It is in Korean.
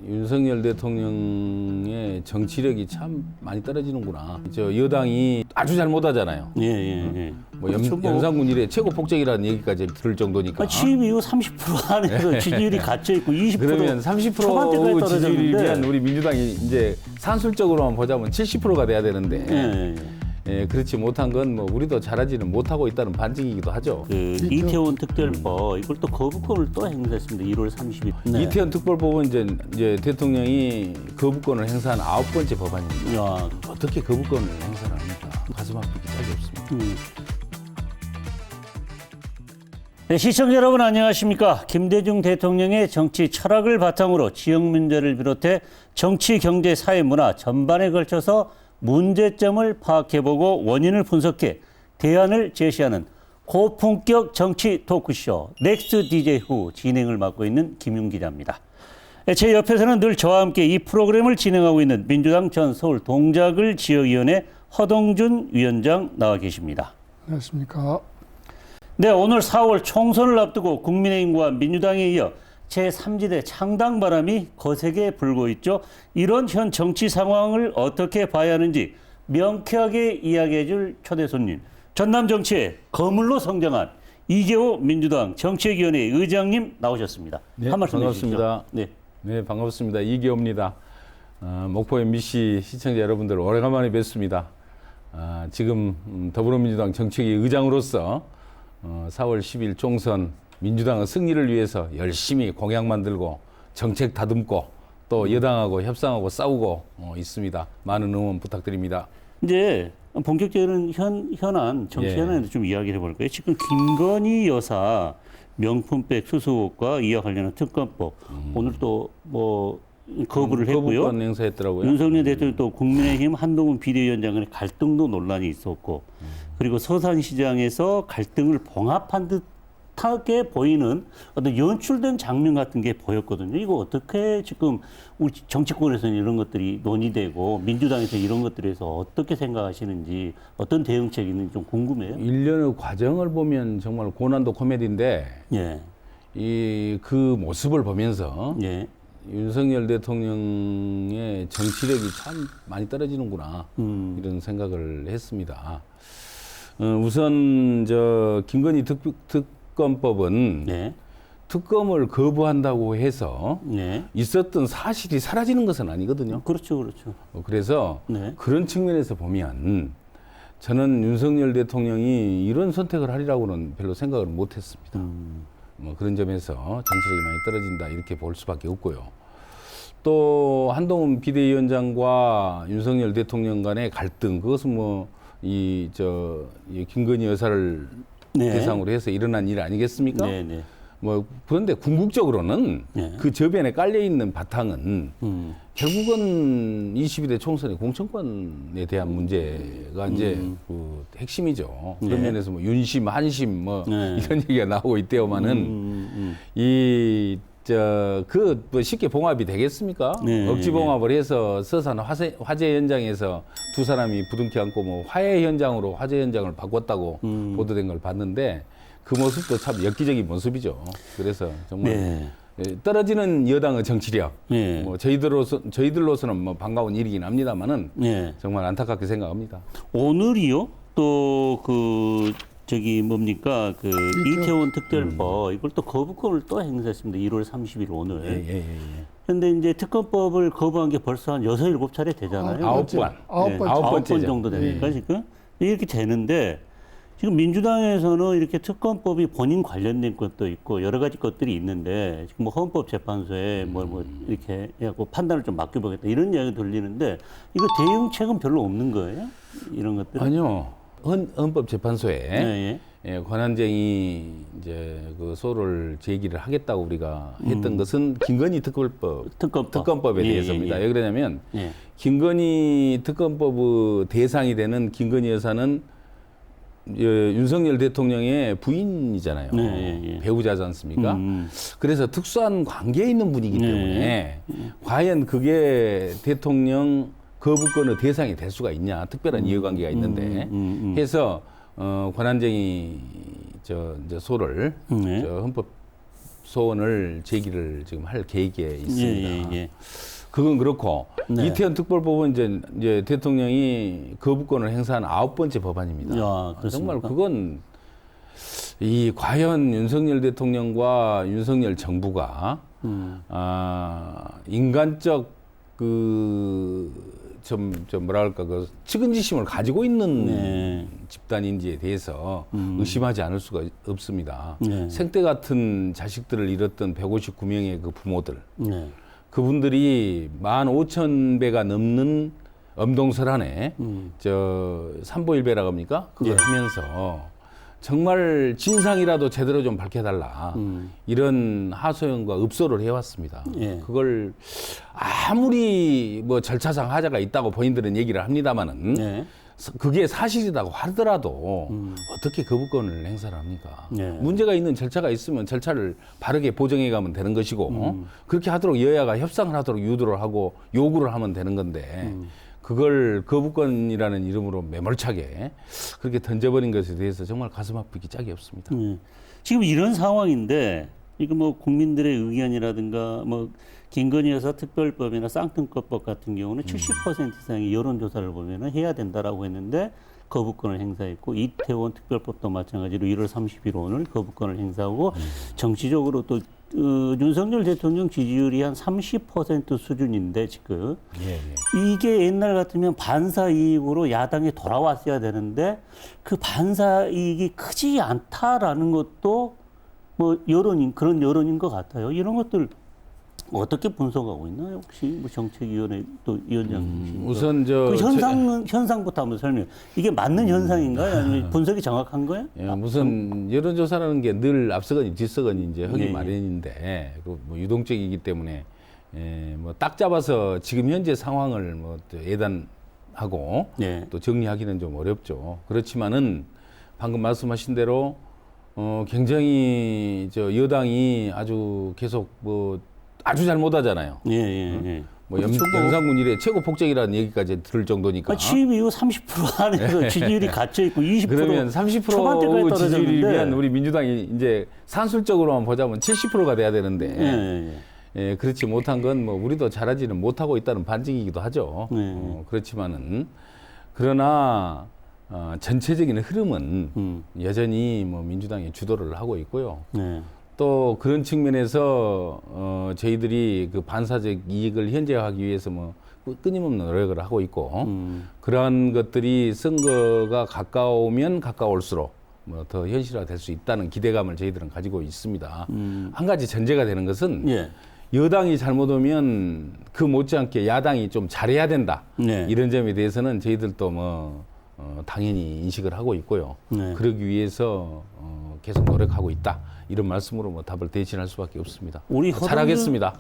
윤석열 대통령의 정치력이 참 많이 떨어지는구나. 저 여당이 아주 잘 못하잖아요. 예. 뭐 그렇죠, 연산군 이래 최고 폭정이라는 얘기까지 들을 정도니까. 취임 이후 30% 안에서 지지율이 갇혀 있고 20% 그러면 30% 지지율이면 우리 민주당이 이제 산술적으로만 보자면 70%가 돼야 되는데. 예, 그렇지 못한 건 뭐 우리도 잘하지는 못하고 있다는 반증이기도 하죠. 그 이태원 특별법 이걸 또 거부권을 또 행사했습니다. 1월 30일. 네. 이태원 특별법은 이제 대통령이 거부권을 행사한 9번째 법안입니다. 야, 어떻게 거부권을 행사를 합니까? 가슴 아프기 짝이 없습니다. 네, 시청자 여러분 안녕하십니까? 김대중 대통령의 정치 철학을 바탕으로 지역 문제를 비롯해 정치, 경제, 사회, 문화 전반에 걸쳐서 문제점을 파악해보고 원인을 분석해 대안을 제시하는 고품격 정치 토크쇼 넥스트 DJ 후 진행을 맡고 있는 김윤 기자입니다. 제 옆에서는 늘 저와 함께 이 프로그램을 진행하고 있는 민주당 전 서울 동작을 지역위원회 허동준 위원장 나와 계십니다. 안녕하십니까. 네, 오늘 4월 총선을 앞두고 국민의힘과 민주당에 이어 제3지대 창당 바람이 거세게 불고 있죠. 이런 현 정치 상황을 어떻게 봐야 하는지 명쾌하게 이야기해 줄 초대 손님, 전남 정치의 거물로 성장한 이계호 민주당 정치위원회 의장님 나오셨습니다. 네, 한 말씀 반갑습니다. 해주시죠. 네, 반갑습니다. 이계호입니다. 목포 MBC 시청자 여러분들 오래간만에 뵙습니다. 지금 더불어민주당 정치위 의장으로서 4월 10일 총선 민주당의 승리를 위해서 열심히 공약 만들고 정책 다듬고 또 여당하고 협상하고 싸우고 있습니다. 많은 응원 부탁드립니다. 이제 본격적인 현안 정치 현안에서 좀 이야기를 해볼 거예요. 지금 김건희 여사 명품백 수수과 이와 관련한 특검법 오늘 또 뭐 거부를 했고요. 거부권 행사했더라고요. 윤석열 대통령 또 국민의힘 한동훈 비대위원장 간의 갈등도 논란이 있었고 그리고 서산시장에서 갈등을 봉합한 듯하게 보이는 어떤 연출된 장면 같은 게 보였거든요. 이거 어떻게 지금 우리 정치권에서는 이런 것들이 논의되고 민주당에서 이런 것들에 대해서 어떻게 생각하시는지 어떤 대응책이 있는지 좀 궁금해요. 일련의 과정을 보면 정말 고난도 코미디인데 예. 그 모습을 보면서 예. 윤석열 대통령의 정치력이 참 많이 떨어지는구나 이런 생각을 했습니다. 우선 김건희 특검법은 네. 특검을 거부한다고 해서 네. 있었던 사실이 사라지는 것은 아니거든요. 그렇죠. 그래서 네. 그런 측면에서 보면 저는 윤석열 대통령이 이런 선택을 하리라고는 별로 생각을 못했습니다. 뭐 그런 점에서 정치력이 많이 떨어진다 이렇게 볼 수밖에 없고요. 또 한동훈 비대위원장과 윤석열 대통령 간의 갈등 그것은 이 김건희 여사를 네. 대상으로 해서 일어난 일 아니겠습니까? 네. 네. 그런데 궁극적으로는 네. 그 저변에 깔려 있는 바탕은 결국은 22대 총선의 공천권에 대한 문제가 이제 그 핵심이죠. 그런 네. 면에서 윤심, 한심 네. 이런 얘기가 나오고 있대요만은 쉽게 봉합이 되겠습니까? 네. 억지 봉합을 해서 서산 화재 현장에서 두 사람이 부둥켜 안고 화해 현장으로 화재 현장을 바꿨다고 보도된 걸 봤는데 그 모습도 참 엽기적인 모습이죠. 그래서 정말 네. 떨어지는 여당의 정치력, 네. 저희들로서는 반가운 일이긴 합니다만은 네. 정말 안타깝게 생각합니다. 오늘이요? 또 뭡니까? 이태원 특별법 이걸 또 거부권을 또 행사했습니다. 1월 30일 오늘. 예. 그런데 이제 특검법을 거부한 게 벌써 한 6, 7차례 되잖아요. 9번. 아홉 번. 9번 정도 됩니까, 지금? 이렇게 되는데 지금 민주당에서는 이렇게 특검법이 본인 관련된 것도 있고 여러 가지 것들이 있는데 지금 헌법재판소에 이렇게 해갖고 판단을 좀 맡겨보겠다 이런 이야기 들리는데 이거 대응책은 별로 없는 거예요? 이런 것들? 아니요. 헌법재판소에 네, 권한쟁의 그 소를 제기를 하겠다고 우리가 했던 것은 김건희 특검법에 대해서입니다. 왜 그러냐면 김건희 특검법의 대상이 되는 김건희 여사는 윤석열 대통령의 부인이잖아요. 배우자지 않습니까? 그래서 특수한 관계에 있는 분이기 때문에 과연 그게 대통령 거부권의 대상이 될 수가 있냐. 특별한 이해관계가 있는데 해서 권한쟁의 소를 소원을 제기를 지금 할 계획에 있습니다. 예. 그건 그렇고 네. 이태원 특별법은 이제 대통령이 거부권을 행사한 9번째 법안입니다. 야, 그렇습니까? 정말 그건 이 과연 윤석열 대통령과 윤석열 정부가 인간적 좀 뭐랄까 그 측은지심을 가지고 있는 네. 집단인지에 대해서 의심하지 않을 수가 없습니다. 네. 생떼 같은 자식들을 잃었던 159명의 그 부모들, 네. 그분들이 15,000배가 넘는 엄동설안에 저 삼보일배라고 합니까? 그걸 예. 하면서 정말 진상이라도 제대로 좀 밝혀달라 이런 하소연과 읍소를 해왔습니다. 예. 그걸 아무리 뭐 절차상 하자가 있다고 본인들은 얘기를 합니다마는 네. 그게 사실이라고 하더라도 어떻게 거부권을 행사를 합니까? 네. 문제가 있는 절차가 있으면 절차를 바르게 보정해 가면 되는 것이고 그렇게 하도록 여야가 협상을 하도록 유도를 하고 요구를 하면 되는 건데 그걸 거부권이라는 이름으로 매몰차게 그렇게 던져버린 것에 대해서 정말 가슴 아프기 짝이 없습니다. 지금 이런 상황인데 이거 뭐 국민들의 의견이라든가 뭐 김건희 여사 특별법이나 쌍특검법 같은 경우는 70% 이상의 여론조사를 보면은 해야 된다라고 했는데 거부권을 행사했고 이태원 특별법도 마찬가지로 1월 30일 오늘 거부권을 행사하고 정치적으로 또 윤석열 대통령 지지율이 한 30% 수준인데 지금 이게 옛날 같으면 반사 이익으로 야당에 돌아왔어야 되는데 그 반사 이익이 크지 않다라는 것도 뭐 그런 여론인 것 같아요. 이런 것들 어떻게 분석하고 있나요? 혹시 뭐 정책위원회 또 위원장이신 우선 그 현상부터 한번 설명. 이게 맞는 현상인가요? 아니면 분석이 정확한 거예요? 예, 무슨 여론조사라는 게 늘 앞서거니 뒤서거니 이제 하기 네. 마련인데 뭐 유동적이기 때문에 뭐 딱 잡아서 지금 현재 상황을 뭐 또 예단하고 네. 또 정리하기는 좀 어렵죠. 그렇지만은 방금 말씀하신 대로 굉장히 여당이 아주 계속 뭐 아주 잘 못하잖아요. 예. 뭐 그렇죠. 연산군 이래 최고 폭정이라는 얘기까지 들을 정도니까. 취임 이후 30% 안에서 지지율이 갇혀 있고 20% 그러면 초반대까지 30% 지지율이면 떨어졌는데. 우리 민주당이 이제 산술적으로만 보자면 70%가 돼야 되는데 예, 그렇지 못한 건 뭐 우리도 잘하지는 못하고 있다는 반증이기도 하죠. 그렇지만은 그러나 전체적인 흐름은 여전히 뭐 민주당이 주도를 하고 있고요. 네. 또 그런 측면에서 저희들이 그 반사적 이익을 현재화하기 위해서 뭐 끊임없는 노력을 하고 있고 그러한 것들이 선거가 가까우면 가까울수록 뭐 더 현실화될 수 있다는 기대감을 저희들은 가지고 있습니다. 한 가지 전제가 되는 것은 예. 여당이 잘못 오면 그 못지않게 야당이 좀 잘해야 된다. 네. 이런 점에 대해서는 저희들도 뭐 당연히 인식을 하고 있고요. 네. 그러기 위해서 계속 노력하고 있다. 이런 말씀으로 뭐 답을 대신할 수밖에 없습니다. 우리 잘하겠습니다.